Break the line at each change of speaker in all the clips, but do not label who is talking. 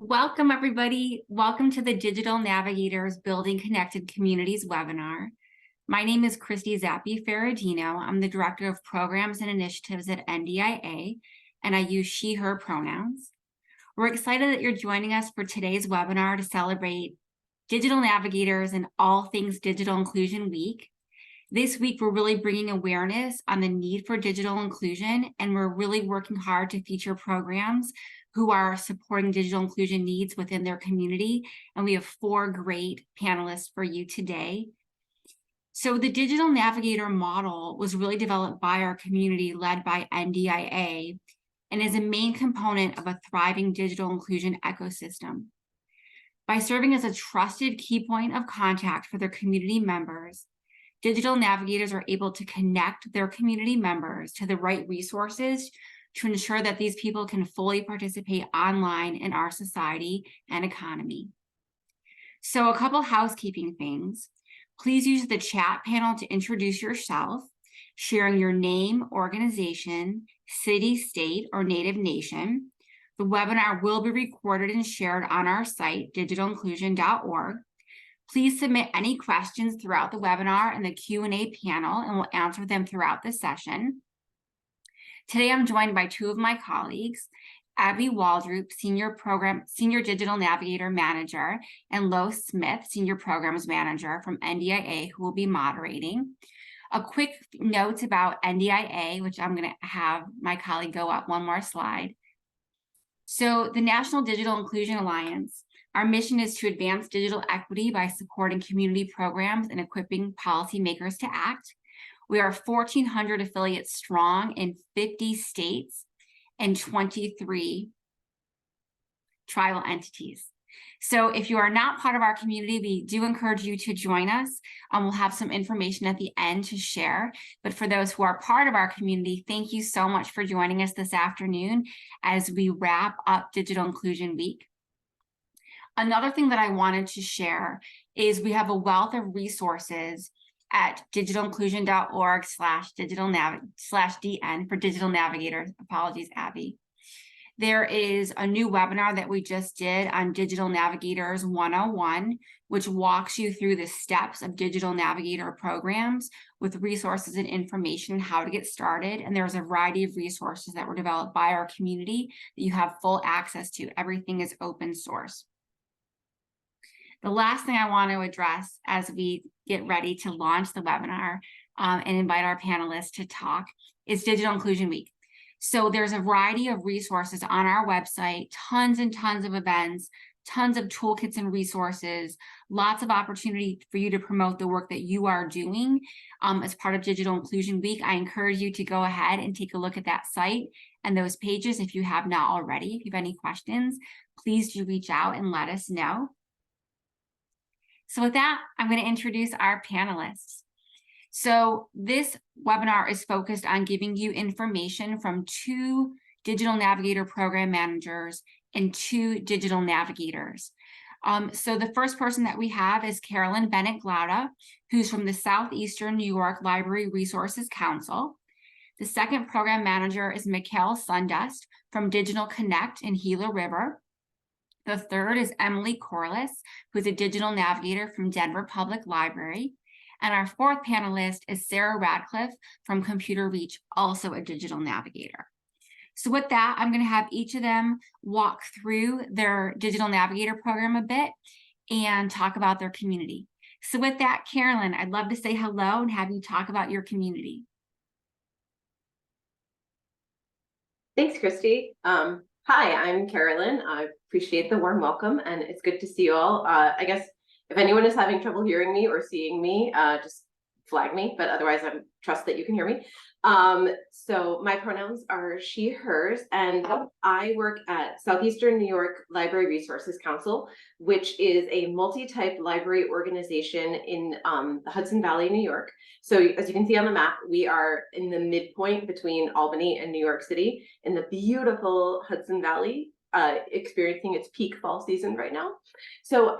Welcome, everybody. Welcome to the Digital Navigators Building Connected Communities webinar. My name is Christy Zappi-Ferragino. I'm the Director of Programs and Initiatives at NDIA, and I use she, her pronouns. We're excited that you're joining us for today's webinar to celebrate Digital Navigators and All Things Digital Inclusion Week. This week, we're really bringing awareness on the need for digital inclusion, and we're really working hard to feature programs who are supporting digital inclusion needs within their community. And we have 4 great panelists for you today. So the Digital Navigator model was really developed by our community led by NDIA and is a main component of a thriving digital inclusion ecosystem. By serving as a trusted key point of contact for their community members, Digital Navigators are able to connect their community members to the right resources to ensure that these people can fully participate online in our society and economy. So a couple housekeeping things. Please use the chat panel to introduce yourself, sharing your name, organization, city, state, or native nation. The webinar will be recorded and shared on our site, digitalinclusion.org. Please submit any questions throughout the webinar in the Q&A panel, and we'll answer them throughout the session. Today, I'm joined by 2 of my colleagues, Abby Waldrop, Senior Digital Navigator Manager, and Lo Smith, Senior Programs Manager from NDIA, who will be moderating. A quick note about NDIA, which I'm going to have my colleague go up one more slide. So the National Digital Inclusion Alliance, our mission is to advance digital equity by supporting community programs and equipping policymakers to act. We are 1,400 affiliates strong in 50 states and 23 tribal entities. So if you are not part of our community, we do encourage you to join us. We'll have some information at the end to share. But for those who are part of our community, thank you so much for joining us this afternoon as we wrap up Digital Inclusion Week. Another thing that I wanted to share is we have a wealth of resources at digitalinclusion.org/DN for Digital Navigators. Apologies, Abby. There is a new webinar that we just did on Digital Navigators 101, which walks you through the steps of Digital Navigator programs with resources and information on how to get started. And there's a variety of resources that were developed by our community that you have full access to. Everything is open source. The last thing I want to address as we get ready to launch the webinar and invite our panelists to talk is Digital Inclusion Week. So there's a variety of resources on our website, tons and tons of events, tons of toolkits and resources, lots of opportunity for you to promote the work that you are doing as part of Digital Inclusion Week. I encourage you to go ahead and take a look at that site and those pages if you have not already. If you have any questions, please do reach out and let us know. So with that, I'm going to introduce our panelists. So this webinar is focused on giving you information from 2 Digital Navigator program managers and 2 digital navigators. So the first person that we have is Carolyn Bennett-Glauda, who's from the Southeastern New York Library Resources Council. The second program manager is Mikhail Sundust from Digital Connect in Gila River. The third is Emily Corliss, who's a digital navigator from Denver Public Library. And our 4th panelist is Sarah Radcliffe from Computer Reach, also a digital navigator. So with that, I'm going to have each of them walk through their digital navigator program a bit and talk about their community. So with that, Carolyn, I'd love to say hello and have you talk about your community.
Thanks, Christy. Hi, I'm Carolyn. I appreciate the warm welcome, and it's good to see you all. I guess if anyone is having trouble hearing me or seeing me, just flag me, but otherwise I trust that you can hear me. So my pronouns are she, hers, and I work at Southeastern New York Library Resources Council, which is a multi-type library organization in the Hudson Valley, New York. So as you can see on the map, we are in the midpoint between Albany and New York City in the beautiful Hudson Valley, experiencing its peak fall season right now. So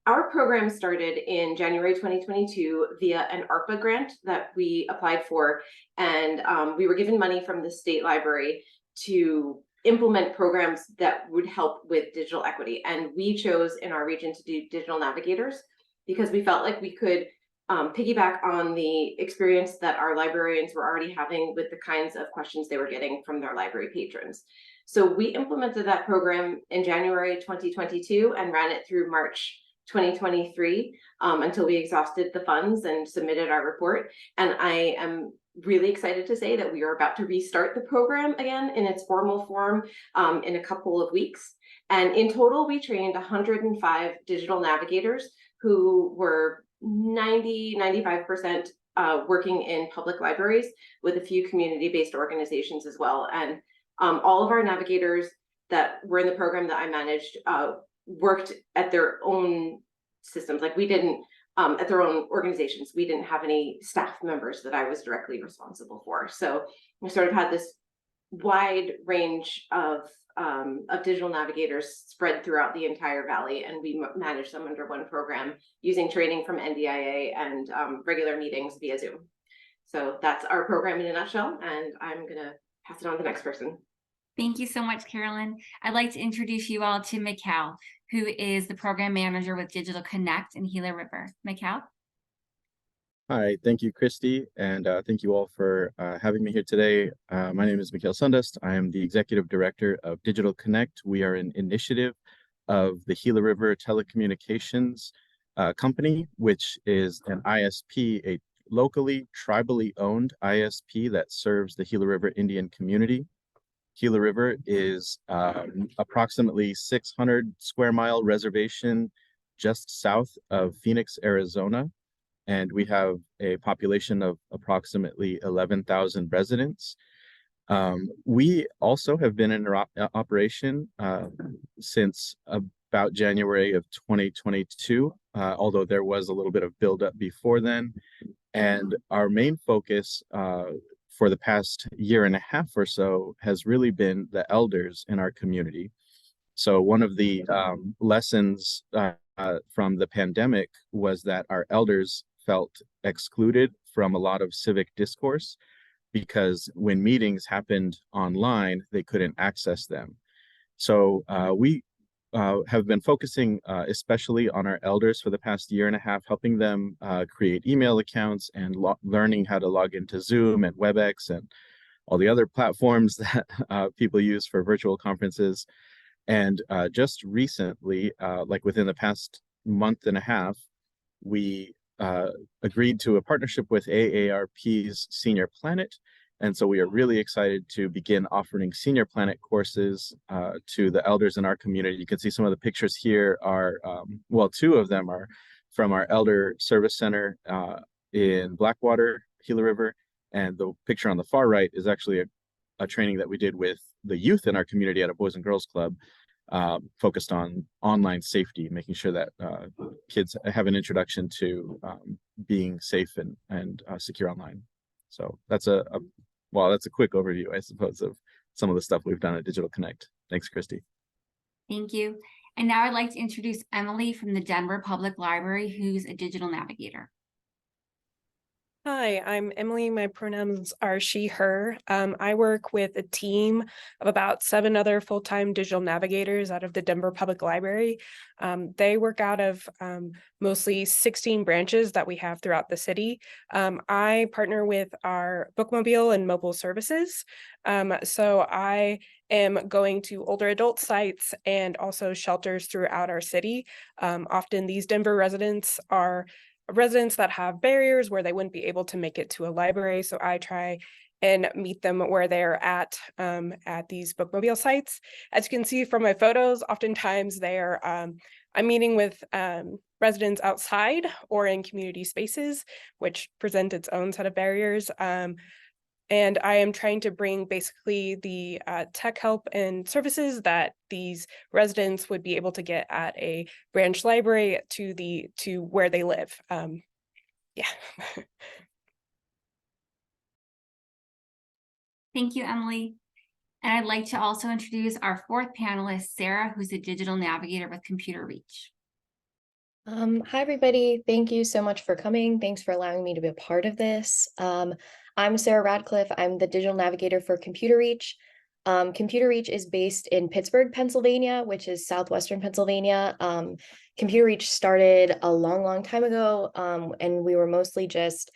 our program started in January 2022 via an ARPA grant that we applied for, and we were given money from the state library to implement programs that would help with digital equity. And we chose in our region to do digital navigators because we felt like we could piggyback on the experience that our librarians were already having with the kinds of questions they were getting from their library patrons. So we implemented that program in January 2022 and ran it through March 2023 until we exhausted the funds and submitted our report. And I am really excited to say that we are about to restart the program again in its formal form in a couple of weeks. And in total, we trained 105 digital navigators who were 95% working in public libraries with a few community-based organizations as well. And all of our navigators that were in the program that I managed worked at their own systems. Like we didn't, at their own organizations, we didn't have any staff members that I was directly responsible for. So we sort of had this wide range of digital navigators spread throughout the entire valley, and we manage them under one program using training from NDIA and regular meetings via Zoom. So that's our program in a nutshell, and I'm gonna pass it on to the next person.
Thank you so much, Carolyn. I'd like to introduce you all to Mikal, who is the program manager with Digital Connect in Gila River. Mikal?
Hi, thank you, Christy, and thank you all for having me here today. My name is Mikhail Sundust. I am the Executive Director of Digital Connect. We are an initiative of the Gila River Telecommunications Company, which is an ISP, a locally, tribally owned ISP that serves the Gila River Indian community. Gila River is approximately 600 square mile reservation just south of Phoenix, Arizona. And we have a population of approximately 11,000 residents. We also have been in operation since about January of 2022, although there was a little bit of buildup before then. And our main focus for the past year and a half or so has really been the elders in our community. So one of the lessons from the pandemic was that our elders felt excluded from a lot of civic discourse because when meetings happened online, they couldn't access them. So we have been focusing especially on our elders for the past year and a half, helping them create email accounts and learning how to log into Zoom and WebEx and all the other platforms that people use for virtual conferences. And just recently, like within the past month and a half, we agreed to a partnership with AARP's Senior Planet. And so we are really excited to begin offering Senior Planet courses to the elders in our community. You can see some of the pictures here are, well, two of them are from our Elder Service Center in Blackwater, Gila River. And the picture on the far right is actually a training that we did with the youth in our community at a Boys and Girls Club, focused on online safety, making sure that kids have an introduction to being safe and secure online. So that's that's a quick overview, I suppose, of some of the stuff we've done at Digital Connect. Thanks, Christy.
Thank you. And now I'd like to introduce Emily from the Denver Public Library, who's a digital navigator.
Hi, I'm Emily. My pronouns are she, her. I work with a team of about 7 other full-time digital navigators out of the Denver Public Library. They work out of mostly 16 branches that we have throughout the city. I partner with our bookmobile and mobile services. So I am going to older adult sites and also shelters throughout our city. Often these Denver residents are residents that have barriers where they wouldn't be able to make it to a library. So I try and meet them where they're at these bookmobile sites. As you can see from my photos, oftentimes I'm meeting with residents outside or in community spaces, which present its own set of barriers. And I am trying to bring basically the tech help and services that these residents would be able to get at a branch library to where they live. Yeah.
Thank you, Emily. And I'd like to also introduce our fourth panelist, Sarah, who's a digital navigator with Computer Reach.
Hi, everybody. Thank you so much for coming. Thanks for allowing me to be a part of this. I'm Sarah Radcliffe. I'm the digital navigator for Computer Reach. Computer Reach is based in Pittsburgh, Pennsylvania, which is southwestern Pennsylvania. Computer Reach started a long time ago, and we were mostly just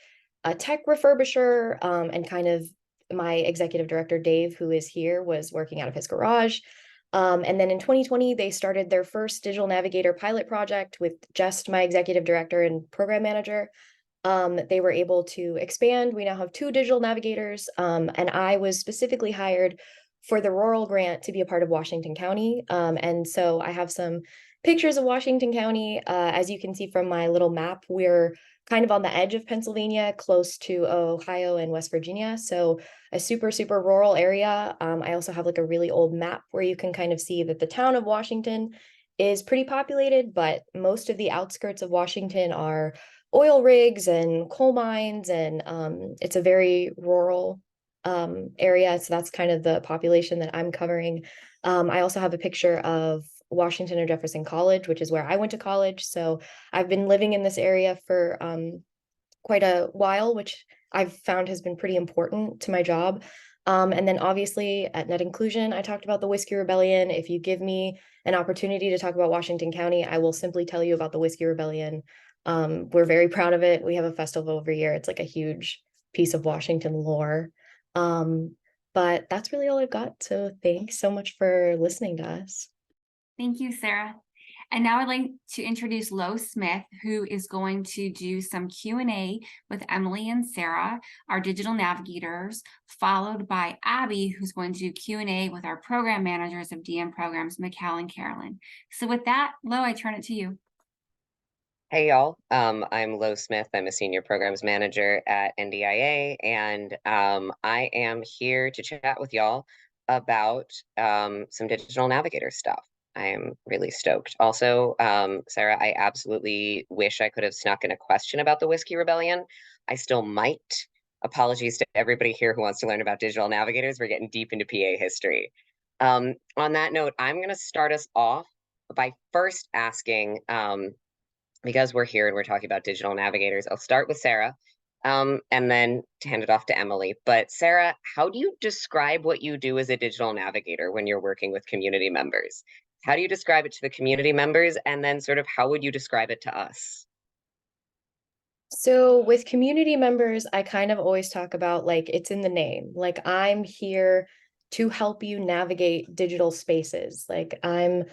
a tech refurbisher, and kind of my executive director, Dave, who is here, was working out of his garage. And then in 2020, they started their first digital navigator pilot project with just my executive director and program manager. They were able to expand. We now have 2 digital navigators, and I was specifically hired for the rural grant to be a part of Washington County. And so I have some pictures of Washington County. As you can see from my little map, we're kind of on the edge of Pennsylvania, close to Ohio and West Virginia. So a super rural area. I also have like a really old map where you can kind of see that the town of Washington is pretty populated, but most of the outskirts of Washington are oil rigs and coal mines, and it's a very rural area. So that's kind of the population that I'm covering. I also have a picture of Washington or Jefferson College, which is where I went to college. So I've been living in this area for quite a while, which I've found has been pretty important to my job. And then obviously at Net Inclusion, I talked about the Whiskey Rebellion. If you give me an opportunity to talk about Washington County, I will simply tell you about the Whiskey Rebellion. We're very proud of it. We have a festival every year. It's like a huge piece of Washington lore. But that's really all I've got. So thanks so much for listening to us.
Thank you, Sarah. And now I'd like to introduce Lo Smith, who is going to do some Q&A with Emily and Sarah, our digital navigators, followed by Abby, who's going to do Q&A with our program managers of DM programs, Mikkel and Carolyn. So with that, Lo, I turn it to you.
Hey y'all, I'm Lo Smith. I'm a senior programs manager at NDIA, and I am here to chat with y'all about some digital navigator stuff. I am really stoked. Also, Sarah, I absolutely wish I could have snuck in a question about the Whiskey Rebellion. I still might. Apologies to everybody here who wants to learn about digital navigators. We're getting deep into PA history. On that note, I'm going to start us off by first asking, because we're here and we're talking about digital navigators, I'll start with Sarah, and then to hand it off to Emily. But Sarah, how do you describe what you do as a digital navigator when you're working with community members? How do you describe it to the community members? And then sort of how would you describe it to us?
So with community members, I kind of always talk about like it's in the name. Like I'm here to help you navigate digital spaces. Like I'm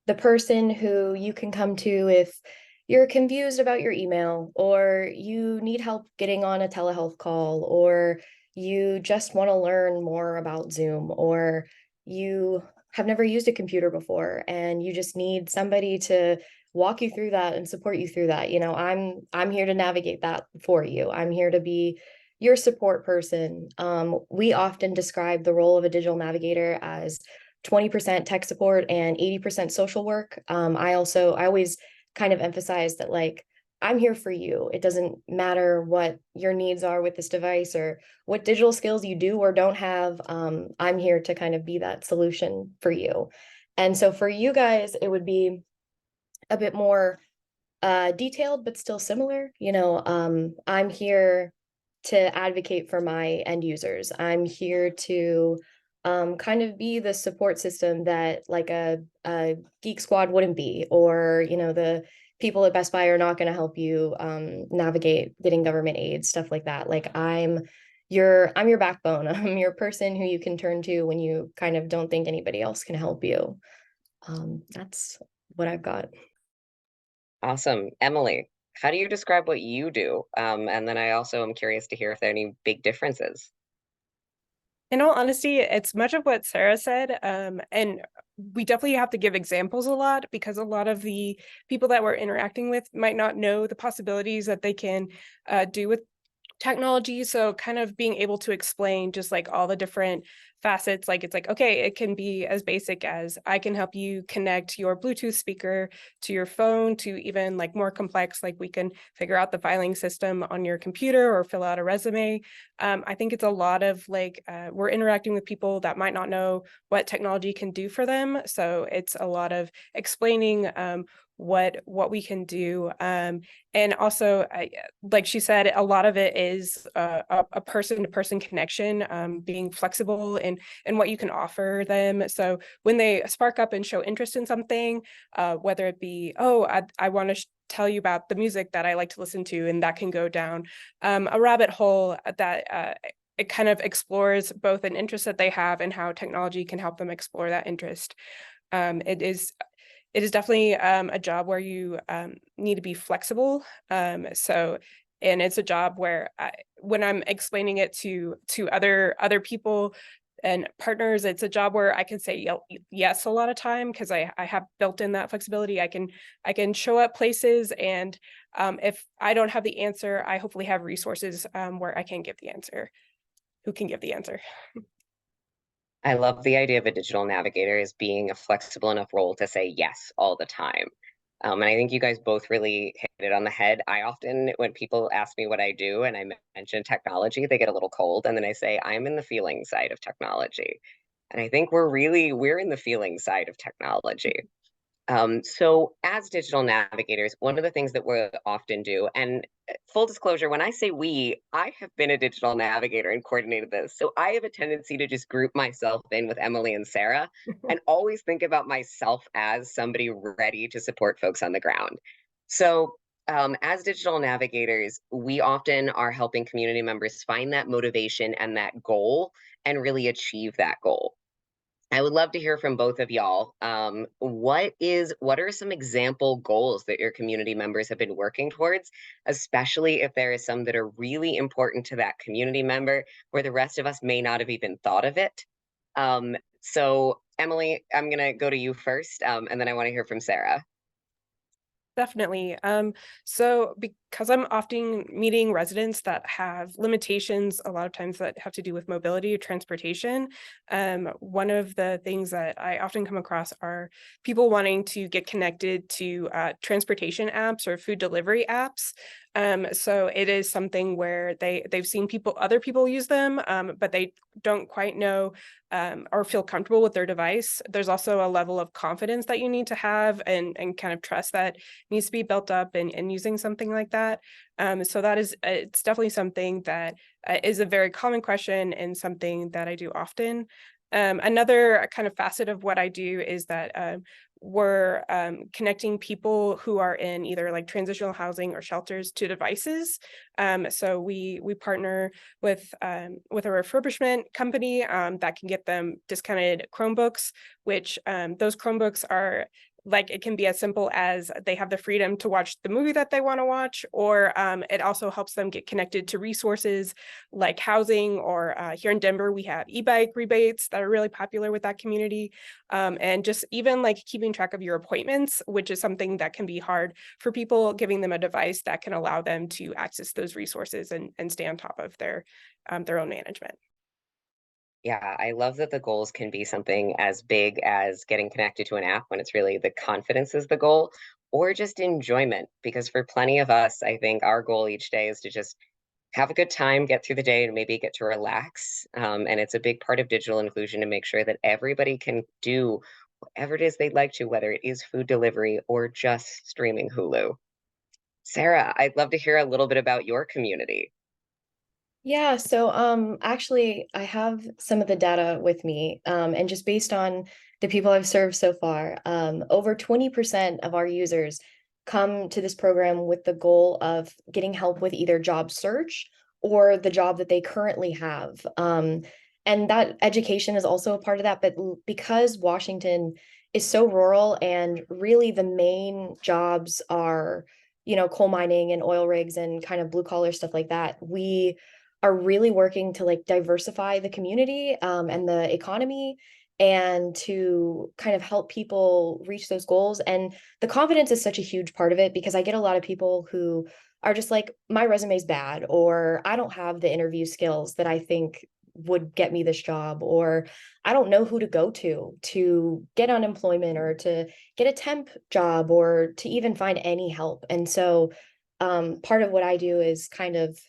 the person who you can come to if you're confused about your email, or you need help getting on a telehealth call, or you just want to learn more about Zoom, or you have never used a computer before and you just need somebody to walk you through that and support you through that. You know, I'm here to navigate that for you. I'm here to be your support person. We often describe the role of a digital navigator as 20% tech support and 80% social work. I always kind of emphasize that like I'm here for you. It doesn't matter what your needs are with this device or what digital skills you do or don't have. I'm here to kind of be that solution for you. And so for you guys, it would be a bit more detailed, but still similar. You know, I'm here to advocate for my end users. I'm here to kind of be the support system that like a Geek Squad wouldn't be, or, you know, the people at Best Buy are not going to help you navigate getting government aid, stuff like that. Like I'm your backbone. I'm your person who you can turn to when you kind of don't think anybody else can help you. That's what I've got.
Awesome. Emily, how do you describe what you do? And then I also am curious to hear if there are any big differences.
In all honesty, it's much of what Sarah said, and we definitely have to give examples a lot because a lot of the people that we're interacting with might not know the possibilities that they can do with technology. So kind of being able to explain just like all the different facets, like it's like, okay, it can be as basic as I can help you connect your Bluetooth speaker to your phone, to even like more complex, like we can figure out the filing system on your computer or fill out a resume. I think it's a lot of like, we're interacting with people that might not know what technology can do for them. So it's a lot of explaining what we can do. And also, like she said, a lot of it is a person-to-person connection, being flexible in what you can offer them. So when they spark up and show interest in something, whether it be, oh, I want to tell you about the music that I like to listen to, and that can go down a rabbit hole that it kind of explores both an interest that they have and how technology can help them explore that interest. It is definitely a job where you need to be flexible. And it's a job where when I'm explaining it to other people and partners, it's a job where I can say yes a lot of time because I have built in that flexibility. I can show up places, and if I don't have the answer, I hopefully have resources where I can give the answer. Who can give the answer?
I love the idea of a digital navigator as being a flexible enough role to say yes all the time. And I think you guys both really hit it on the head. I often, when people ask me what I do and I mention technology, they get a little cold. And then I say, I'm in the feeling side of technology. And I think we're in the feeling side of technology. So as digital navigators, one of the things that we often do, and full disclosure, when I say we, I have been a digital navigator and coordinated this. So I have a tendency to just group myself in with Emily and Sarah and always think about myself as somebody ready to support folks on the ground. So as digital navigators, we often are helping community members find that motivation and that goal and really achieve that goal. I would love to hear from both of y'all. What are some example goals that your community members have been working towards, especially if there is some that are really important to that community member where the rest of us may not have even thought of it? So Emily, I'm gonna go to you first, and then I want to hear from Sarah.
Definitely. So because I'm often meeting residents that have limitations, a lot of times that have to do with mobility or transportation, one of the things that I often come across are people wanting to get connected to transportation apps or food delivery apps. So it is something where they've seen other people use them, but they don't quite know or feel comfortable with their device. There's also a level of confidence that you need to have and kind of trust that needs to be built up in using something like that. So it's definitely something that is a very common question and something that I do often. Another kind of facet of what I do is that we're connecting people who are in either like transitional housing or shelters to devices. So we partner with a refurbishment company that can get them discounted Chromebooks, which those Chromebooks are like, it can be as simple as they have the freedom to watch the movie that they want to watch, or it also helps them get connected to resources like housing, or here in Denver, we have e-bike rebates that are really popular with that community. And just even like keeping track of your appointments, which is something that can be hard for people, giving them a device that can allow them to access those resources and stay on top of their own management.
Yeah, I love that the goals can be something as big as getting connected to an app when it's really the confidence is the goal, or just enjoyment. Because for plenty of us, I think our goal each day is to just have a good time, get through the day, and maybe get to relax. And it's a big part of digital inclusion to make sure that everybody can do whatever it is they'd like to, whether it is food delivery or just streaming Hulu. Sarah, I'd love to hear a little bit about your community.
Yeah, so actually I have some of the data with me, and just based on the people I've served so far, over 20% of our users come to this program with the goal of getting help with either job search or the job that they currently have. And that education is also a part of that, but because Washington is so rural and really the main jobs are, coal mining and oil rigs and kind of blue collar stuff like that, we are really working to like diversify the community and the economy and to kind of help people reach those goals. And the confidence is such a huge part of it, because I get a lot of people who are just like, my resume's bad, or I don't have the interview skills that I think would get me this job, or I don't know who to go to get unemployment or to get a temp job or to even find any help. And so part of what I do is kind of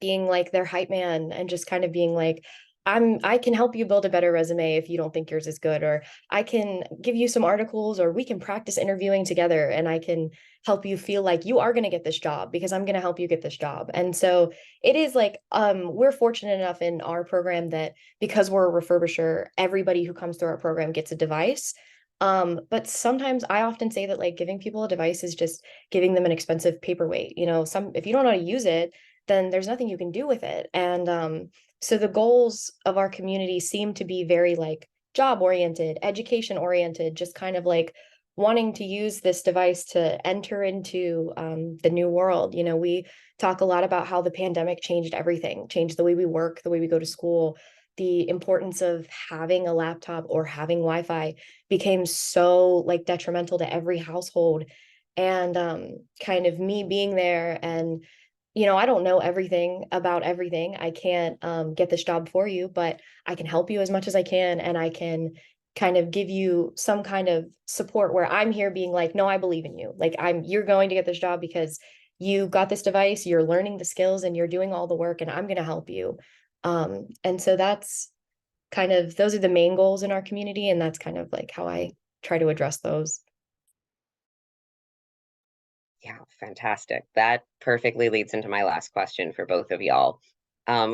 being like their hype man and just kind of being like, I can help you build a better resume if you don't think yours is good, or I can give you some articles, or we can practice interviewing together and I can help you feel like you are going to get this job because I'm going to help you get this job. And so it is like we're fortunate enough in our program that because we're a refurbisher, everybody who comes through our program gets a device. But sometimes I often say that like giving people a device is just giving them an expensive paperweight. You know, some if you don't know how to use it, then there's nothing you can do with it. And so the goals of our community seem to be very like job oriented, education oriented, just kind of like wanting to use this device to enter into the new world. You know, we talk a lot about how the pandemic changed everything, changed the way we work, the way we go to school. The importance of having a laptop or having Wi-Fi became so like detrimental to every household. And kind of me being there and I don't know everything about everything. I can't get this job for you, but I can help you as much as I can. And I can kind of give you some kind of support where I'm here being like, no, I believe in you. Like you're going to get this job because you got this device, you're learning the skills and you're doing all the work and I'm going to help you. And so that's kind of, those are the main goals in our community. And that's kind of like how I try to address those.
Yeah, fantastic. That perfectly leads into my last question for both of y'all,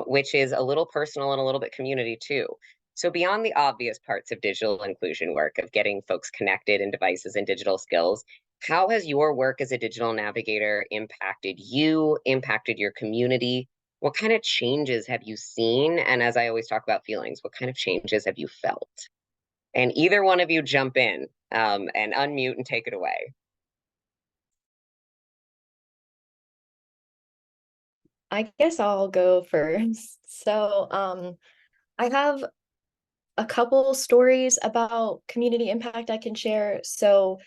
which is a little personal and a little bit community too. So beyond the obvious parts of digital inclusion work of getting folks connected in devices and digital skills, how has your work as a digital navigator impacted you, impacted your community? What kind of changes have you seen? And as I always talk about feelings, what kind of changes have you felt? And either one of you jump in and unmute and take it away.
I guess I'll go first. So, I have a couple stories about community impact I can share. So,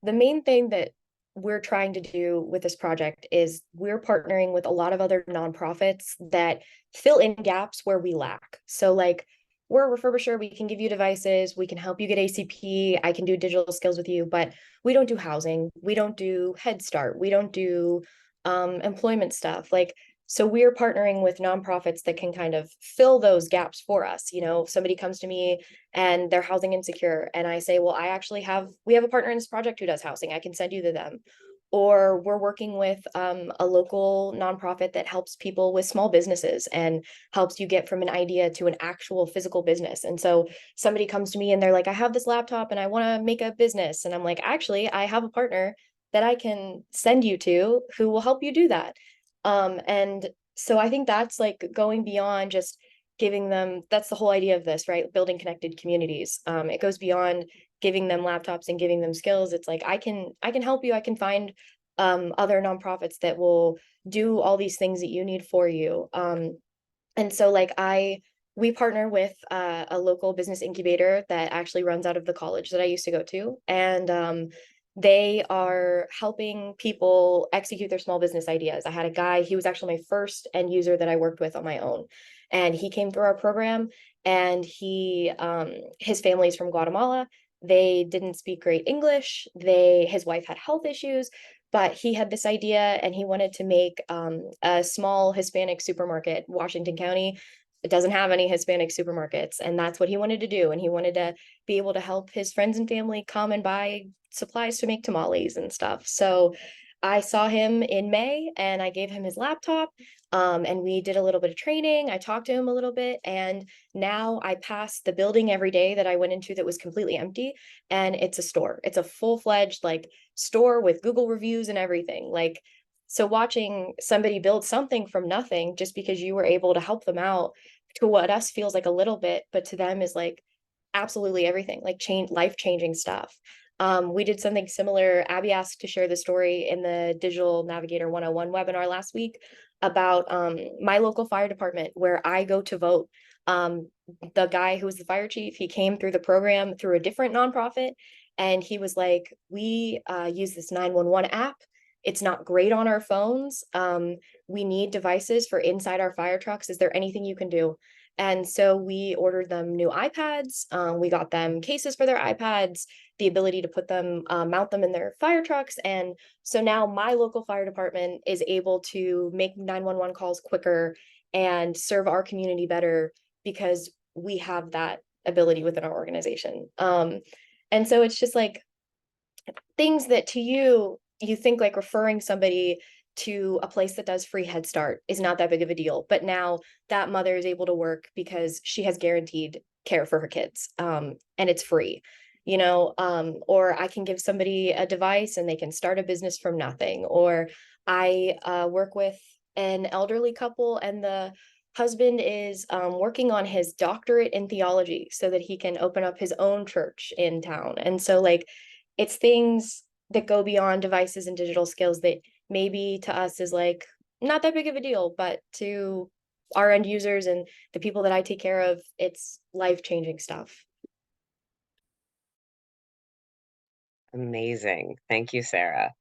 the main thing that we're trying to do with this project is we're partnering with a lot of other nonprofits that fill in gaps where we lack. So, like, we're a refurbisher, we can give you devices, we can help you get ACP, I can do digital skills with you, but we don't do housing, we don't do Head Start, we don't do employment stuff. Like, so we're partnering with nonprofits that can kind of fill those gaps for us. You know, if somebody comes to me and they're housing insecure and I say, well, we have a partner in this project who does housing, I can send you to them. Or we're working with a local nonprofit that helps people with small businesses and helps you get from an idea to an actual physical business. And so somebody comes to me and they're like, I have this laptop and I want to make a business. And I'm like, actually, I have a partner that I can send you to who will help you do that. And so I think that's like going beyond just giving them, that's the whole idea of this, right? Building connected communities. It goes beyond giving them laptops and giving them skills. It's like I can help you. I can find other nonprofits that will do all these things that you need for you. And so like we partner with a local business incubator that actually runs out of the college that I used to go to. And they are helping people execute their small business ideas. I had a guy, he was actually my first end user that I worked with on my own. And he came through our program and his family is from Guatemala. They didn't speak great English. His wife had health issues, but he had this idea and he wanted to make a small Hispanic supermarket, Washington County. It doesn't have any Hispanic supermarkets, and that's what he wanted to do. And he wanted to be able to help his friends and family come and buy supplies to make tamales and stuff. So I saw him in May and I gave him his laptop. And we did a little bit of training. I talked to him a little bit, and now I pass the building every day that I went into that was completely empty, and it's a store. It's a full-fledged like store with Google reviews and everything. Like, so watching somebody build something from nothing just because you were able to help them out, to what us feels like a little bit, but to them is like absolutely everything, like life-changing stuff. We did something similar. Abby asked to share the story in the Digital Navigator 101 webinar last week about my local fire department where I go to vote. The guy who was the fire chief, he came through the program through a different nonprofit, and he was like, we use this 911 app. It's not great on our phones. We need devices for inside our fire trucks. Is there anything you can do? And so we ordered them new iPads. We got them cases for their iPads, the ability to put them, mount them in their fire trucks. And so now my local fire department is able to make 911 calls quicker and serve our community better because we have that ability within our organization. And so it's just like things that to you think like referring somebody to a place that does free Head Start is not that big of a deal. But now that mother is able to work because she has guaranteed care for her kids, and it's free, or I can give somebody a device and they can start a business from nothing. Or I work with an elderly couple and the husband is working on his doctorate in theology so that he can open up his own church in town. And so like, it's things that go beyond devices and digital skills that maybe to us is like not that big of a deal, but to our end users and the people that I take care of, it's life-changing stuff.
Amazing. Thank you, Sarah.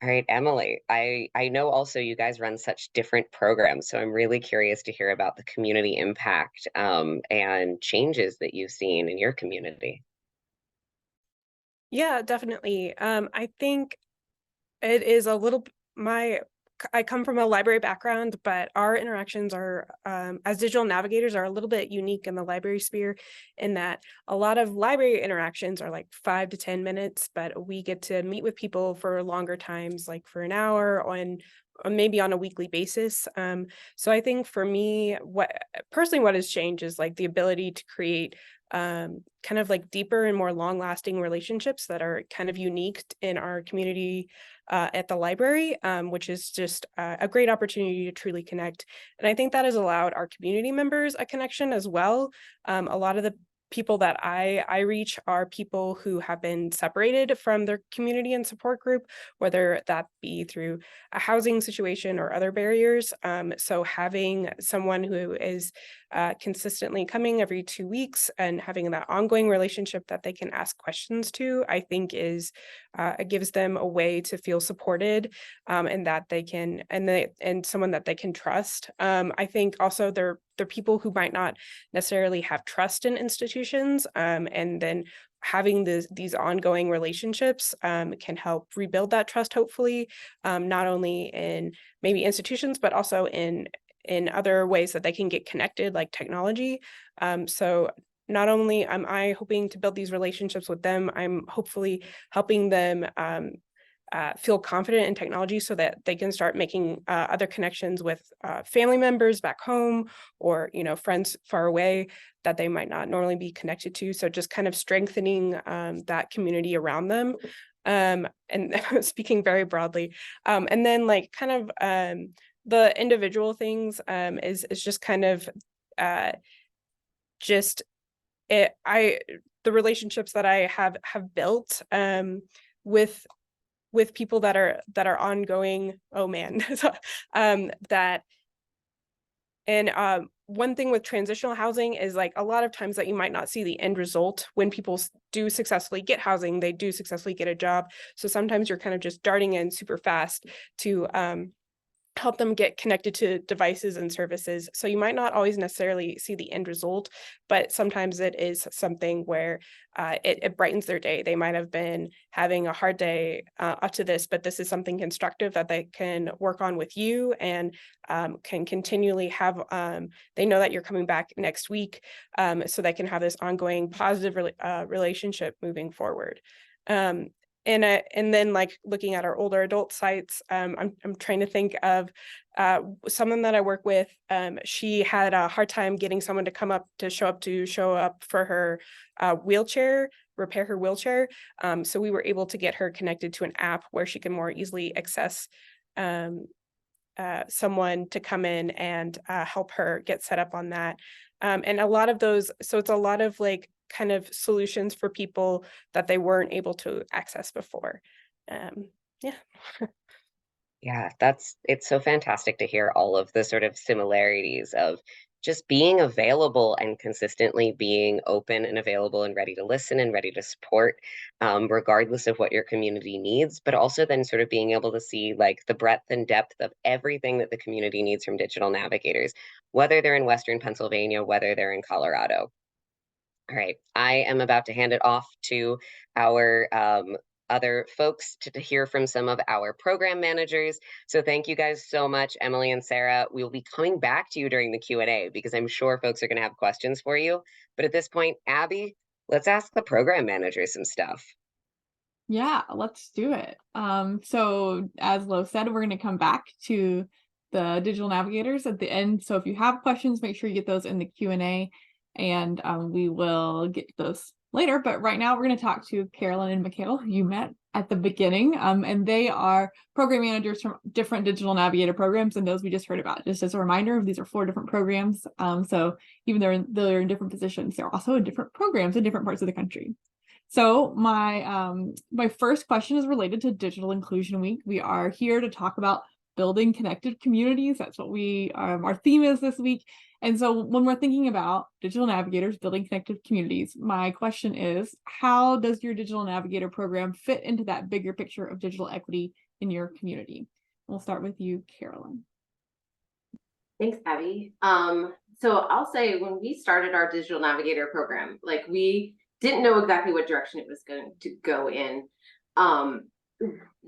All right, Emily, I know also you guys run such different programs, so I'm really curious to hear about the community impact and changes that you've seen in your community.
Yeah, definitely. I think it is a little I come from a library background, but our interactions are as digital navigators are a little bit unique in the library sphere in that a lot of library interactions are like 5 to 10 minutes, but we get to meet with people for longer times, like for an hour or maybe on a weekly basis. So I think for me, what has changed is like the ability to create kind of like deeper and more long-lasting relationships that are kind of unique in our community at the library, which is just a great opportunity to truly connect. And I think that has allowed our community members a connection as well. A lot of the people that I reach are people who have been separated from their community and support group, whether that be through a housing situation or other barriers. So having someone who is consistently coming every 2 weeks and having that ongoing relationship that they can ask questions to, I think is it gives them a way to feel supported, and that they can and someone that they can trust. I think also they're people who might not necessarily have trust in institutions, and then having these ongoing relationships can help rebuild that trust, hopefully, not only in maybe institutions, but also in other ways that they can get connected, like technology. So not only am I hoping to build these relationships with them, I'm hopefully helping them feel confident in technology so that they can start making other connections with family members back home or, friends far away that they might not normally be connected to. So just kind of strengthening that community around them. And speaking very broadly, and then like kind of the individual things is just kind of just the relationships that I have built with people that are ongoing. Oh man. So, that and one thing with transitional housing is like a lot of times that you might not see the end result when people do successfully get housing, they do successfully get a job. So sometimes you're kind of just darting in super fast to help them get connected to devices and services. So you might not always necessarily see the end result, but sometimes it is something where it brightens their day. They might have been having a hard day up to this, but this is something constructive that they can work on with you and can continually have, they know that you're coming back next week, so they can have this ongoing positive relationship moving forward. And then like looking at our older adult sites, I'm trying to think of someone that I work with. She had a hard time getting someone to show up for her wheelchair, repair her wheelchair. So we were able to get her connected to an app where she can more easily access someone to come in and help her get set up on that. And a lot of those, so it's a lot of like kind of solutions for people that they weren't able to access before. Yeah.
Yeah, it's so fantastic to hear all of the sort of similarities of just being available and consistently being open and available and ready to listen and ready to support, regardless of what your community needs, but also then sort of being able to see like the breadth and depth of everything that the community needs from digital navigators, whether they're in Western Pennsylvania, whether they're in Colorado. All right, I am about to hand it off to our other folks to hear from some of our program managers. So thank you guys so much, Emily and Sarah. We will be coming back to you during the Q&A because I'm sure folks are going to have questions for you. But at this point, Abby, let's ask the program manager some stuff.
Yeah, let's do it. So as Lo said, we're going to come back to the digital navigators at the end. So if you have questions, make sure you get those in the Q&A, and we will get those later. But right now, we're going to talk to Carolyn and Mikhail, who you met at the beginning, and they are program managers from different digital navigator programs and those we just heard about. Just as a reminder, these are 4 different programs. So even though they're in different positions, they're also in different programs in different parts of the country. So my first question is related to Digital Inclusion Week. We are here to talk about building connected communities. That's what our theme is this week. And so when we're thinking about digital navigators building connected communities, my question is, how does your digital navigator program fit into that bigger picture of digital equity in your community? We'll start with you, Carolyn.
Thanks, Abby. So I'll say when we started our digital navigator program, like we didn't know exactly what direction it was going to go in.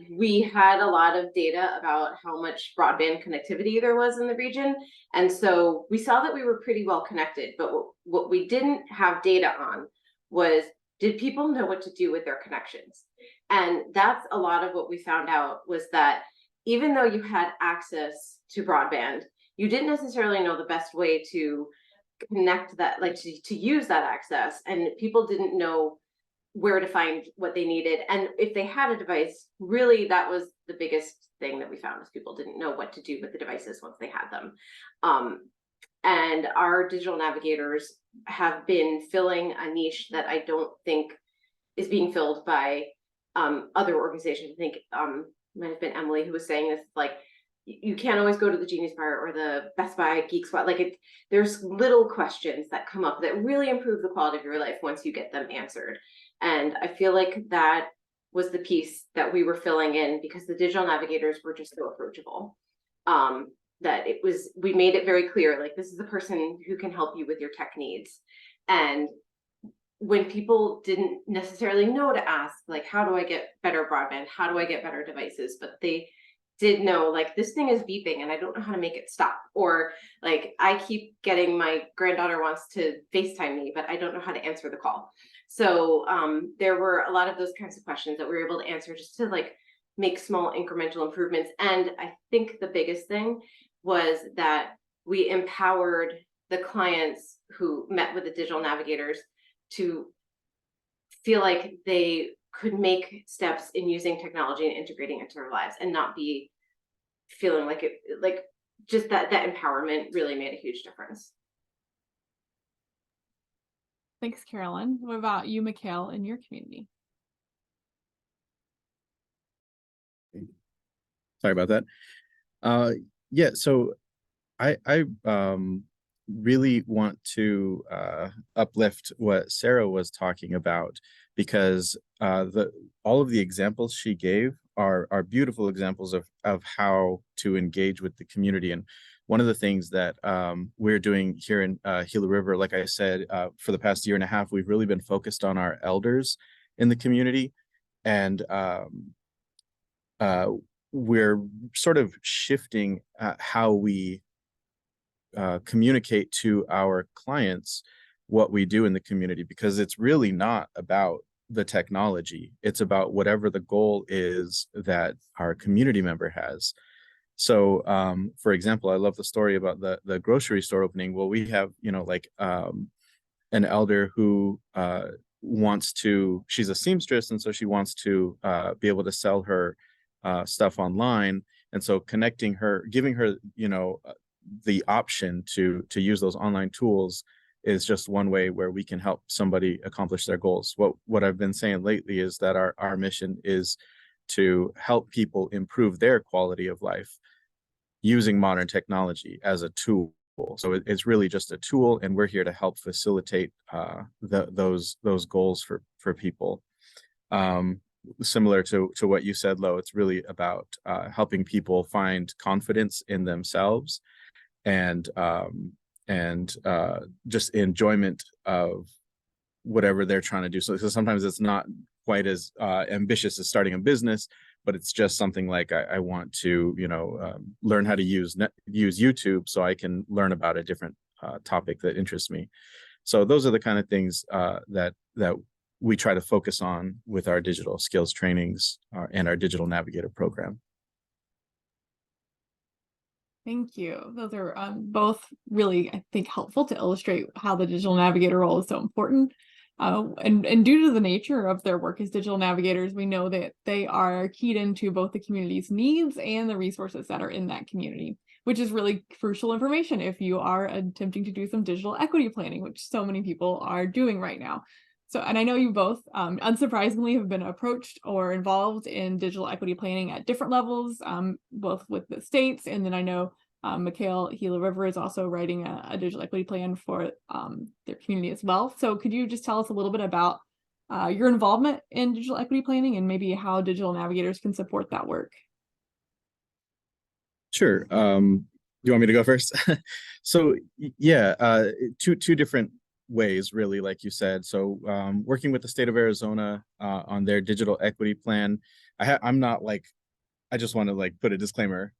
We had a lot of data about how much broadband connectivity there was in the region. And so we saw that we were pretty well connected, but what we didn't have data on was, did people know what to do with their connections? And that's a lot of what we found out, was that even though you had access to broadband, you didn't necessarily know the best way to connect that, like to use that access, and people didn't know where to find what they needed. And if they had a device, really that was the biggest thing that we found, is people didn't know what to do with the devices once they had them. And our digital navigators have been filling a niche that I don't think is being filled by other organizations. I think might have been Emily who was saying this, like, you can't always go to the Genius Bar or the Best Buy Geek Squad. Like, there's little questions that come up that really improve the quality of your life once you get them answered. And I feel like that was the piece that we were filling in, because the digital navigators were just so approachable. That we made it very clear, like, this is the person who can help you with your tech needs. And when people didn't necessarily know to ask, like, how do I get better broadband? How do I get better devices? But they did know, like, this thing is beeping and I don't know how to make it stop. Or like, I keep getting, my granddaughter wants to FaceTime me, but I don't know how to answer the call. So there were a lot of those kinds of questions that we were able to answer, just to like make small incremental improvements. And I think the biggest thing was that we empowered the clients who met with the digital navigators to feel like they could make steps in using technology and integrating into their lives, and not be feeling like it, like, just that empowerment really made a huge difference.
Thanks, Carolyn. What about you, Mikhail, in your community?
Sorry about that. Yeah, so I really want to uplift what Sarah was talking about, because all of the examples she gave are beautiful examples of how to engage with the community. And one of the things that we're doing here in Gila River, like I said, for the past 1.5 years, we've really been focused on our elders in the community. And we're sort of shifting how we communicate to our clients what we do in the community, because it's really not about the technology. It's about whatever the goal is that our community member has. So for example, I love the story about the grocery store opening. Well, we have, like an elder who wants to, she's a seamstress, and so she wants to be able to sell her stuff online. And so connecting her, giving her, the option to use those online tools is just one way where we can help somebody accomplish their goals. What I've been saying lately is that our mission is to help people improve their quality of life using modern technology as a tool. So it's really just a tool, and we're here to help facilitate those goals for people. Similar to what you said, Lo, it's really about helping people find confidence in themselves, and just enjoyment of whatever they're trying to do. So sometimes it's not quite as ambitious as starting a business, but it's just something like I want to, learn how to use YouTube so I can learn about a different topic that interests me. So those are the kind of things that we try to focus on with our digital skills trainings and our digital navigator program.
Thank you. Those are both really, I think, helpful to illustrate how the digital navigator role is so important. And due to the nature of their work as digital navigators, we know that they are keyed into both the community's needs and the resources that are in that community, which is really crucial information if you are attempting to do some digital equity planning, which so many people are doing right now. So, and I know you both, unsurprisingly, have been approached or involved in digital equity planning at different levels, both with the states, and then I know Mikhail Gila River is also writing a digital equity plan for their community as well. So could you just tell us a little bit about your involvement in digital equity planning and maybe how digital navigators can support that work?
Sure. Do you want me to go first? So yeah, two different ways, really, like you said. So working with the state of Arizona on their digital equity plan, I'm not like, I just want to like put a disclaimer.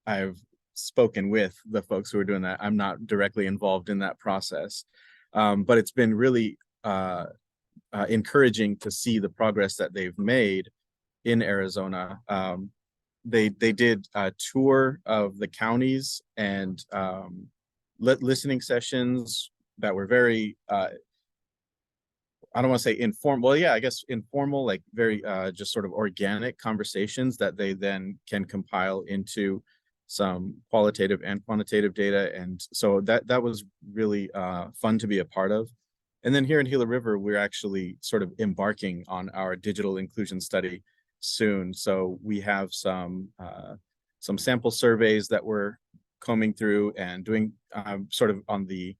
I've spoken with the folks who are doing that. I'm not directly involved in that process, but it's been really encouraging to see the progress that they've made in Arizona. They did a tour of the counties and listening sessions that were very I don't want to say informal. Well, yeah, I guess informal, like very just sort of organic conversations that they then can compile into some qualitative and quantitative data. And so that was really fun to be a part of. And then here in Gila River, we're actually sort of embarking on our digital inclusion study soon. So we have some sample surveys that we're combing through and doing sort of on the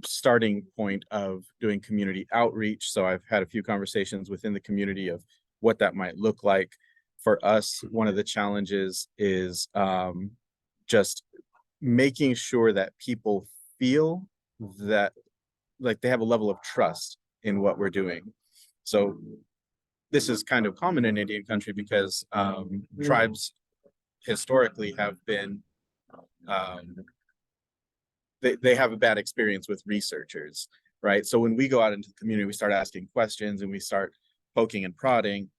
starting point of doing community outreach. So I've had a few conversations within the community of what that might look like. For us, one of the challenges is just making sure that people feel that like they have a level of trust in what we're doing. So this is kind of common in Indian country because tribes historically have been they have a bad experience with researchers, right? So when we go out into the community, we start asking questions and we start poking and prodding.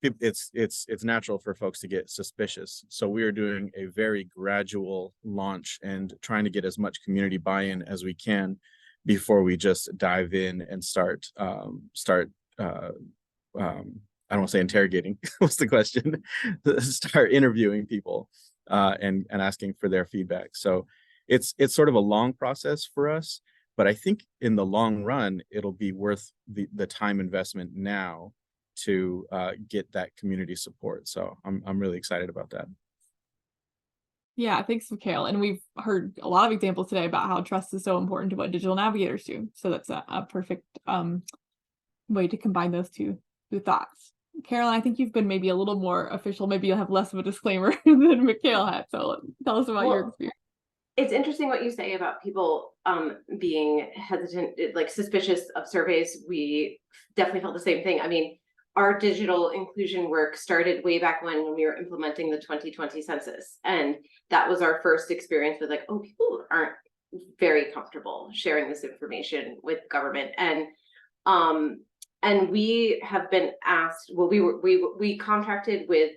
It's natural for folks to get suspicious. So we are doing a very gradual launch and trying to get as much community buy-in as we can before we just dive in and start I don't want to say interrogating. What's the question? Start interviewing people and asking for their feedback. So it's sort of a long process for us, but I think in the long run, it'll be worth the time investment now to get that community support. So I'm really excited about that.
Yeah, thanks, Mikhail. And we've heard a lot of examples today about how trust is so important to what digital navigators do. So that's a perfect way to combine those two thoughts. Caroline, I think you've been maybe a little more official. Maybe you'll have less of a disclaimer than Mikhail had. So tell us about your experience.
It's interesting what you say about people being hesitant, like suspicious of surveys. We definitely felt the same thing. I mean, our digital inclusion work started way back when we were implementing the 2020 census. And that was our first experience with like, oh, people aren't very comfortable sharing this information with government. And we have been asked, well, we contracted with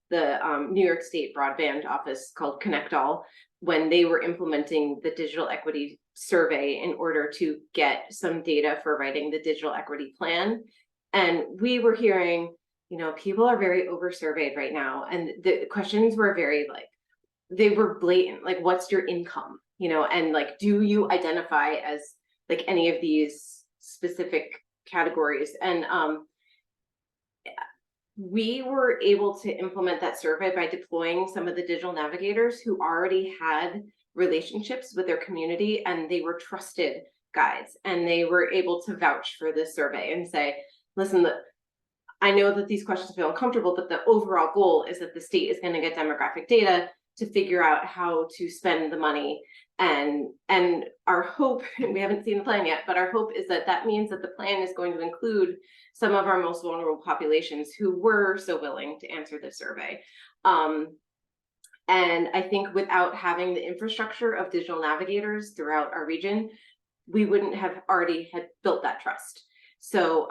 the New York State broadband office called Connect All when they were implementing the digital equity survey in order to get some data for writing the digital equity plan. And we were hearing, people are very over surveyed right now. And the questions were very like, they were blatant, like, what's your income? And like, do you identify as like any of these specific categories? And we were able to implement that survey by deploying some of the digital navigators who already had relationships with their community, and they were trusted guides, and they were able to vouch for this survey and say, listen, I know that these questions feel uncomfortable, but the overall goal is that the state is going to get demographic data to figure out how to spend the money. And our hope, and we haven't seen the plan yet, but our hope is that that means that the plan is going to include some of our most vulnerable populations who were so willing to answer the survey. And I think without having the infrastructure of digital navigators throughout our region, we wouldn't have already had built that trust. So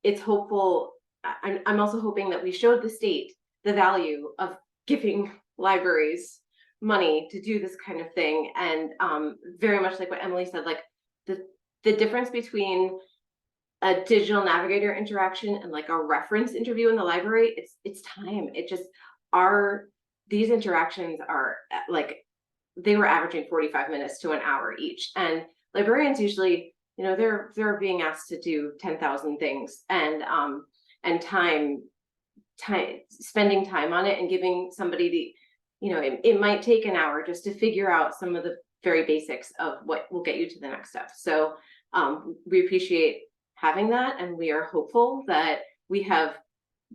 it's hopeful. I'm also hoping that we showed the state the value of giving libraries money to do this kind of thing. And very much like what Emily said, like the difference between a digital navigator interaction and like a reference interview in the library, it's time. It just these interactions are like, they were averaging 45 minutes to an hour each. And librarians usually, you know, they're being asked to do 10,000 things, and spending time on it and giving somebody the, you know, it might take an hour just to figure out some of the very basics of what will get you to the next step. So we appreciate having that, and we are hopeful that we have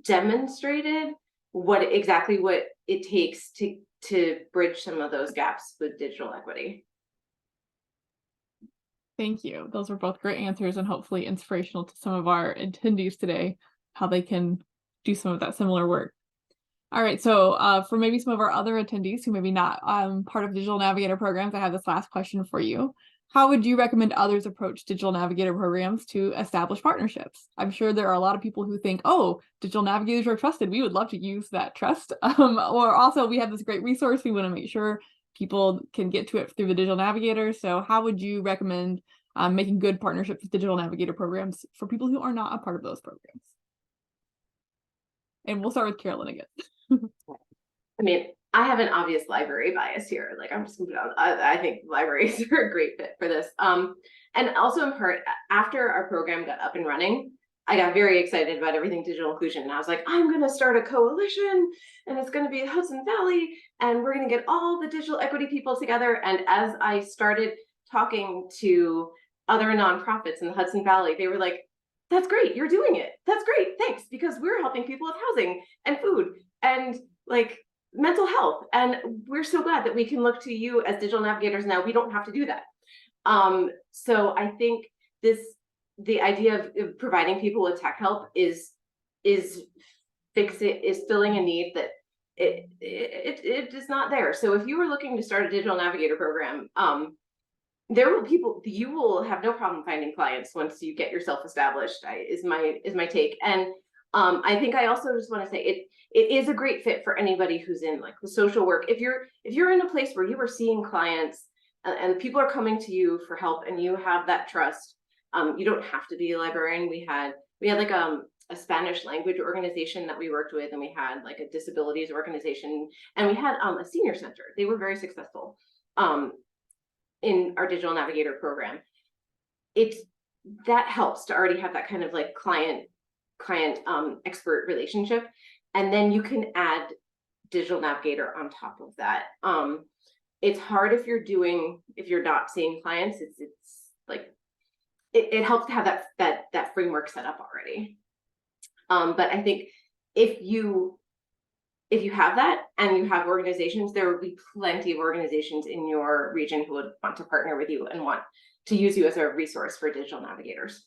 demonstrated exactly what it takes to bridge some of those gaps with digital equity.
Thank you. Those were both great answers and hopefully inspirational to some of our attendees today, how they can do some of that similar work. All right, so for maybe some of our other attendees who maybe not part of Digital Navigator programs, I have this last question for you. How would you recommend others approach Digital Navigator programs to establish partnerships? I'm sure there are a lot of people who think, oh, Digital Navigators are trusted. We would love to use that trust. Or also we have this great resource. We want to make sure people can get to it through the Digital Navigator. So how would you recommend making good partnerships with Digital Navigator programs for people who are not a part of those programs? And we'll start with Carolyn again.
I mean, I have an obvious library bias here. Like, I'm just gonna put it on. I think libraries are a great fit for this. And also in part, after our program got up and running, I got very excited about everything digital inclusion. And I was like, I'm gonna start a coalition, and it's gonna be Hudson Valley, and we're gonna get all the digital equity people together. And as I started talking to other nonprofits in the Hudson Valley, they were like, that's great, you're doing it. That's great, thanks, because we're helping people with housing and food and like mental health. And we're so glad that we can look to you as digital navigators now. We don't have to do that. So I think the idea of providing people with tech help is filling a need that it is not there. So if you were looking to start a digital navigator program, you will have no problem finding clients once you get yourself established, is my take. And I think I also just want to say it is a great fit for anybody who's in like the social work. If you're in a place where you are seeing clients and people are coming to you for help and you have that trust, you don't have to be a librarian. We had like a Spanish language organization that we worked with, and we had like a disabilities organization, and we had a senior center. They were very successful in our digital navigator program. That helps to already have that kind of like client expert relationship, and then you can add digital navigator on top of that. It's hard if you're not seeing clients. It's like it helps to have that framework set up already. But I think if you have that and you have organizations, there will be plenty of organizations in your region who would want to partner with you and want to use you as a resource for digital navigators.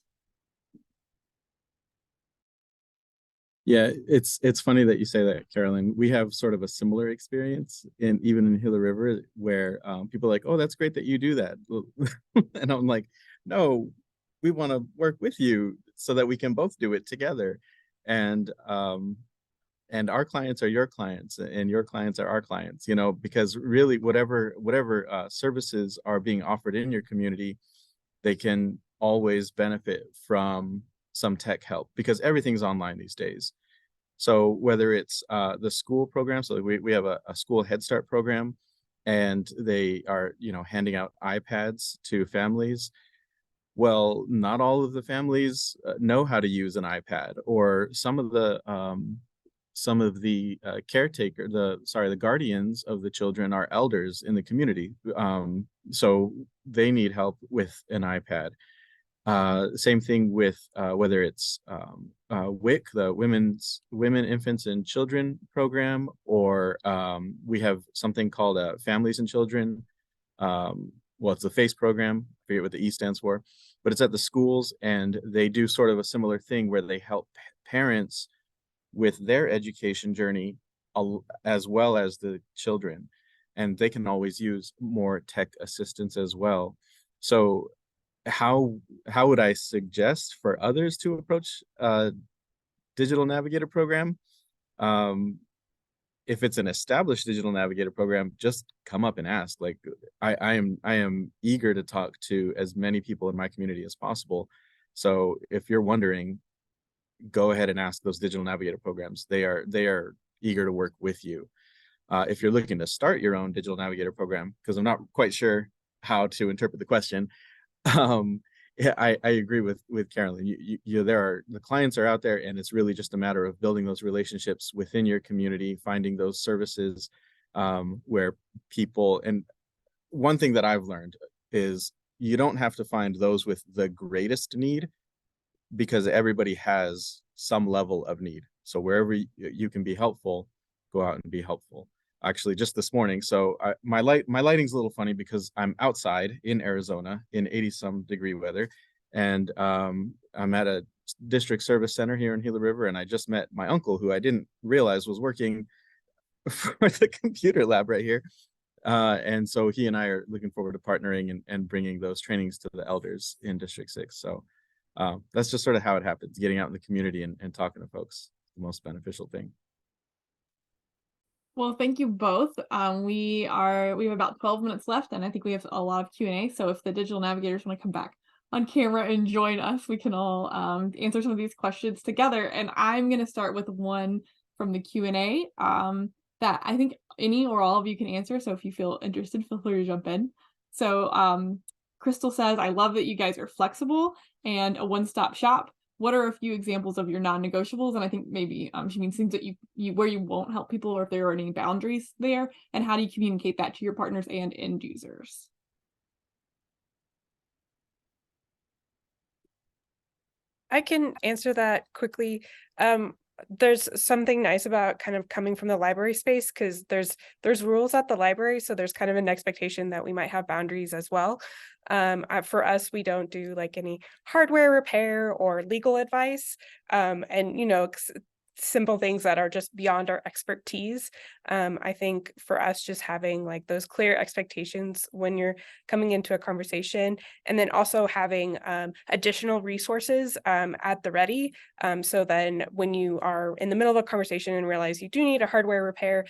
Yeah, it's funny that you say that, Carolyn. We have sort of a similar experience even in Gila River, where people are like, oh, that's great that you do that. And I'm like, no, we want to work with you so that we can both do it together. And our clients are your clients, and your clients are our clients, you know, because really whatever services are being offered in your community, they can always benefit from some tech help, because everything's online these days. So whether it's the school program, so we have a school Head Start program, and they are, you know, handing out iPads to families. Well, not all of the families know how to use an iPad, or some of the the guardians of the children are elders in the community. So they need help with an iPad. Same thing with whether it's WIC, the Women, Infants, and Children program, or we have something called Families and Children. Well, it's the FACE program. I forget what the E stands for, but it's at the schools, and they do sort of a similar thing where they help parents with their education journey as well as the children, and they can always use more tech assistance as well. So how would I suggest for others to approach digital navigator program? If it's an established digital navigator program, just come up and ask. Like I am eager to talk to as many people in my community as possible. So if you're wondering, go ahead and ask those digital navigator programs. They are eager to work with you. If you're looking to start your own digital navigator program, because I'm not quite sure how to interpret the question, yeah, I agree with Carolyn. The clients are out there, and it's really just a matter of building those relationships within your community, finding those services where people. And one thing that I've learned is you don't have to find those with the greatest need, because everybody has some level of need. So wherever you can be helpful, go out and be helpful. Actually, just this morning, so my lighting's a little funny because I'm outside in Arizona in 80-some degree weather, and I'm at a district service center here in Gila River, and I just met my uncle, who I didn't realize was working for the computer lab right here, and so he and I are looking forward to partnering and bringing those trainings to the elders in District 6. So that's just sort of how it happens, getting out in the community and talking to folks, the most beneficial thing.
Well, thank you both. We have about 12 minutes left, and I think we have a lot of Q&A. So if the digital navigators want to come back on camera and join us, we can all answer some of these questions together. And I'm going to start with one from the Q&A that I think any or all of you can answer. So if you feel interested, feel free to jump in. So Crystal says, I love that you guys are flexible and a one-stop shop. What are a few examples of your non-negotiables? And I think maybe she means things that you where you won't help people, or if there are any boundaries there, and how do you communicate that to your partners and end users?
I can answer that quickly. There's something nice about kind of coming from the library space, because there's rules at the library, so there's kind of an expectation that we might have boundaries as well. For us, we don't do like any hardware repair or legal advice, and simple things that are just beyond our expertise. I think for us, just having like those clear expectations when you're coming into a conversation, and then also having additional resources at the ready. So then when you are in the middle of a conversation and realize you do need a hardware repair,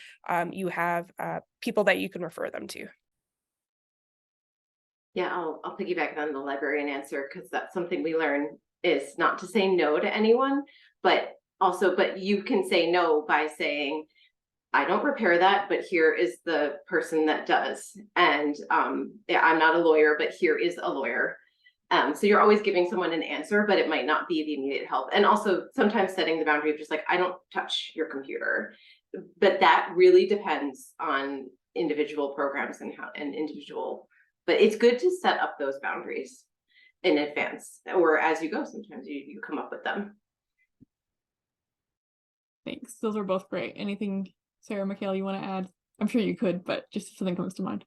you have people that you can refer them to.
Yeah, I'll piggyback on the librarian answer, because that's something we learn, is not to say no to anyone, but you can say no by saying, I don't repair that, but here is the person that does. And yeah, I'm not a lawyer, but here is a lawyer. So you're always giving someone an answer, but it might not be the immediate help. And also sometimes setting the boundary of just like, I don't touch your computer. But that really depends on individual programs and individual, but it's good to set up those boundaries in advance, or as you go, sometimes you come up with them.
Thanks. Those are both great. Anything, Sarah, Michaela, you want to add? I'm sure you could, but just if something comes to mind.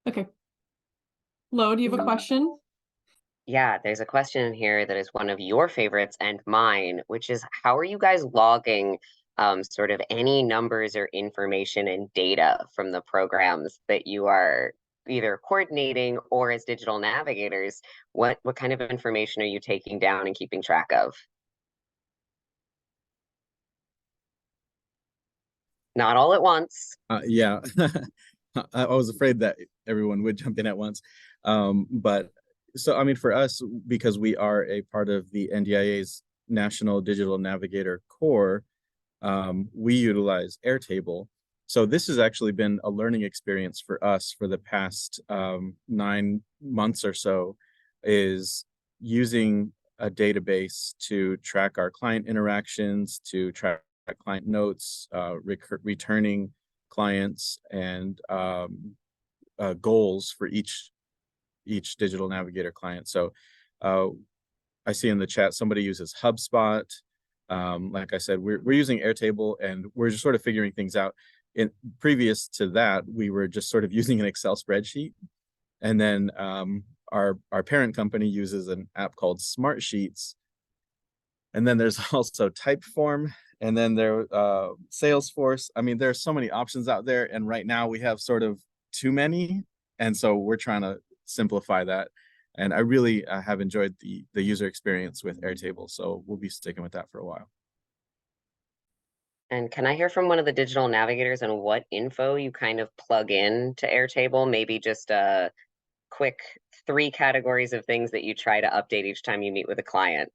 Okay. Lo, do you have a question?
Yeah, there's a question in here that is one of your favorites and mine, which is, how are you guys logging sort of any numbers or information and data from the programs that you are either coordinating, or as digital navigators, what kind of information are you taking down and keeping track of? Not all at once.
Yeah, I was afraid that everyone would jump in at once. But so, I mean, for us, because we are a part of the NDIA's National Digital Navigator Core, we utilize Airtable. So this has actually been a learning experience for us for the past 9 months or so, is using a database to track our client interactions, to track client notes, returning clients, and goals for each digital navigator client. So I see in the chat somebody uses HubSpot. Like I said, we're using Airtable, and we're just sort of figuring things out. Previous to that, we were just sort of using an Excel spreadsheet, and then our parent company uses an app called Smartsheets, and then there's also Typeform, and then there Salesforce. I mean, there's so many options out there, and right now we have sort of too many, and so we're trying to simplify that. And I really have enjoyed the user experience with Airtable, so we'll be sticking with that for a while.
And can I hear from one of the digital navigators and what info you kind of plug in to Airtable? Maybe just a quick 3 categories of things that you try to update each time you meet with a client.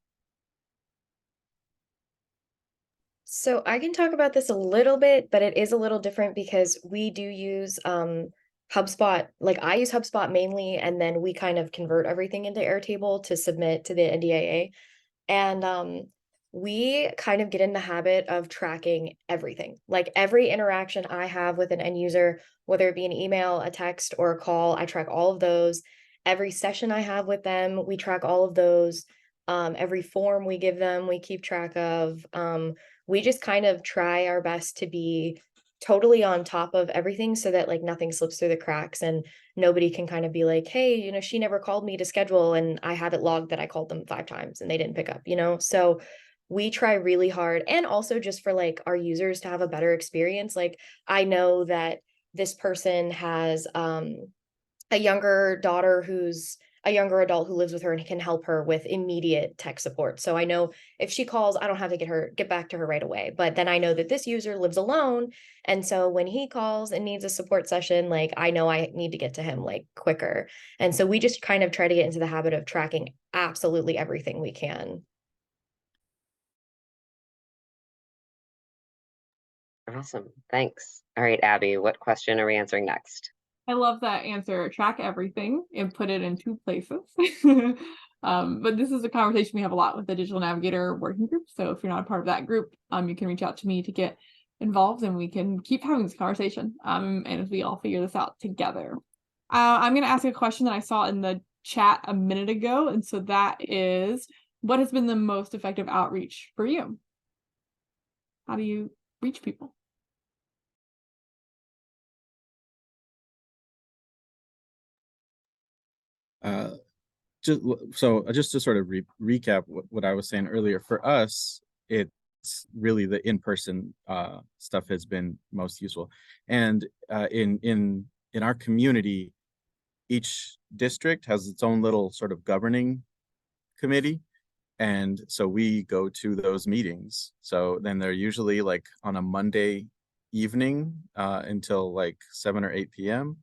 So I can talk about this a little bit, but it is a little different because we do use HubSpot. Like I use HubSpot mainly, and then we kind of convert everything into Airtable to submit to the NDIA. And we kind of get in the habit of tracking everything. Like every interaction I have with an end user, whether it be an email, a text, or a call, I track all of those. Every session I have with them, we track all of those. Every form we give them, we keep track of. We just kind of try our best to be totally on top of everything so that like nothing slips through the cracks and nobody can kind of be like, hey, you know, she never called me to schedule and I have it logged that I called them 5 times and they didn't pick up, you know? So we try really hard, and also just for like our users to have a better experience. Like I know that this person has a younger daughter who's a younger adult who lives with her and can help her with immediate tech support. So I know if she calls, I don't have to get back to her right away. But then I know that this user lives alone. And so when he calls and needs a support session, like I know I need to get to him like quicker. And so we just kind of try to get into the habit of tracking absolutely everything we can.
Awesome. Thanks. All right, Abby, what question are we answering next?
I love that answer. Track everything and put it in 2 places. But this is a conversation we have a lot with the Digital Navigator working group. So if you're not a part of that group, you can reach out to me to get involved and we can keep having this conversation. And as we all figure this out together. I'm going to ask a question that I saw in the chat a minute ago. And so that is, what has been the most effective outreach for you? How do you reach people?
Just to sort of recap what I was saying earlier, for us, it's really the in-person stuff has been most useful. And in our community, each district has its own little sort of governing committee. And so we go to those meetings. So then they're usually like on a Monday evening until like 7 or 8 p.m.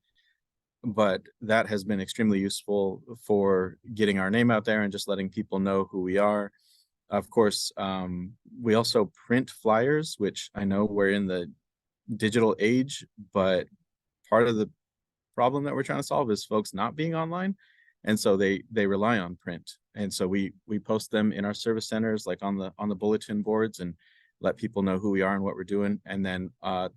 But that has been extremely useful for getting our name out there and just letting people know who we are. Of course, we also print flyers, which I know we're in the digital age, but part of the problem that we're trying to solve is folks not being online. And so they rely on print. And so we post them in our service centers, like on the bulletin boards, and let people know who we are and what we're doing. And then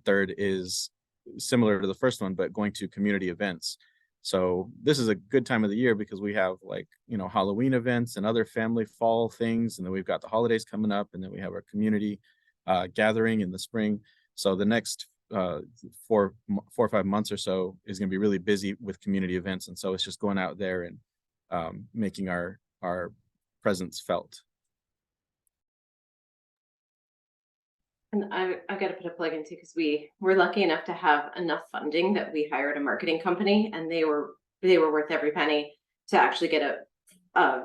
third is similar to the first one, but going to community events. So this is a good time of the year because we have like, you know, Halloween events and other family fall things. And then we've got the holidays coming up, and then we have our community gathering in the spring. So the next 4 or 5 months or so is going to be really busy with community events. And so it's just going out there and making our presence felt.
And I've got to put a plug in too, because we're lucky enough to have enough funding that we hired a marketing company, and they were worth every penny to actually get a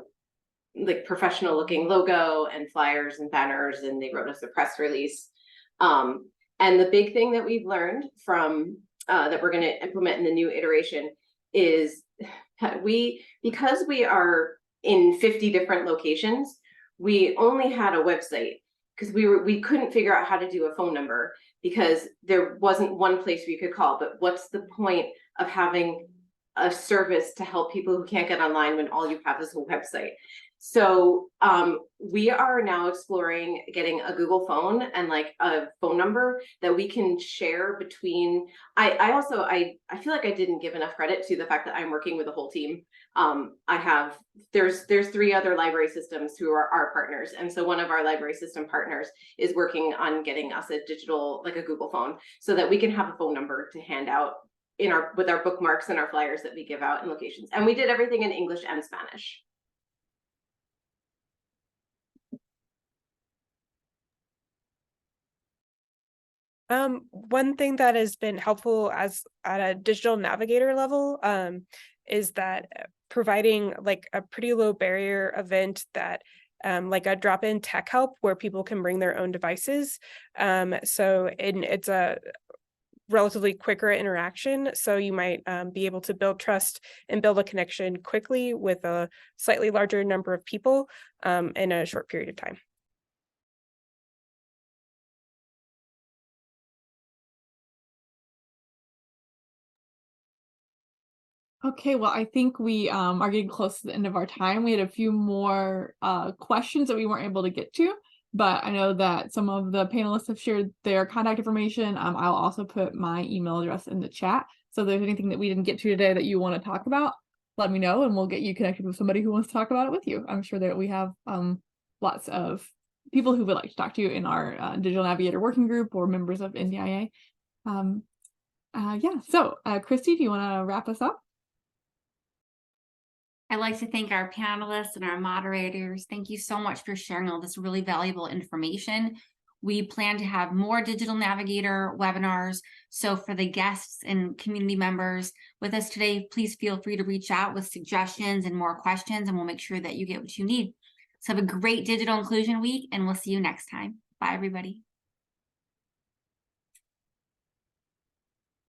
like professional looking logo and flyers and banners, and they wrote us a press release. And the big thing that we've learned from that we're going to implement in the new iteration is because we are in 50 different locations, we only had a website. Because we couldn't figure out how to do a phone number because there wasn't one place where you could call. But what's the point of having a service to help people who can't get online when all you have is a website? So we are now exploring getting a Google phone and like a phone number that we can share between. I feel like I didn't give enough credit to the fact that I'm working with a whole team. There's 3 other library systems who are our partners, and so one of our library system partners is working on getting us a digital, like a Google phone, so that we can have a phone number to hand out with our bookmarks and our flyers that we give out in locations. And we did everything in English and Spanish.
One thing that has been helpful as at a digital navigator level, is that providing like a pretty low barrier event that like a drop-in tech help where people can bring their own devices. It's a relatively quicker interaction. So you might be able to build trust and build a connection quickly with a slightly larger number of people in a short period of time.
Okay, well, I think we are getting close to the end of our time. We had a few more questions that we weren't able to get to, but I know that some of the panelists have shared their contact information. I'll also put my email address in the chat. So if there's anything that we didn't get to today that you want to talk about, let me know and we'll get you connected with somebody who wants to talk about it with you. I'm sure that we have lots of people who would like to talk to you in our Digital Navigator working group or members of NDIA. So Christy, do you want to wrap us up?
I'd like to thank our panelists and our moderators. Thank you so much for sharing all this really valuable information. We plan to have more Digital Navigator webinars. So for the guests and community members with us today, please feel free to reach out with suggestions and more questions, and we'll make sure that you get what you need. So have a great Digital Inclusion Week, and we'll see you next time. Bye, everybody.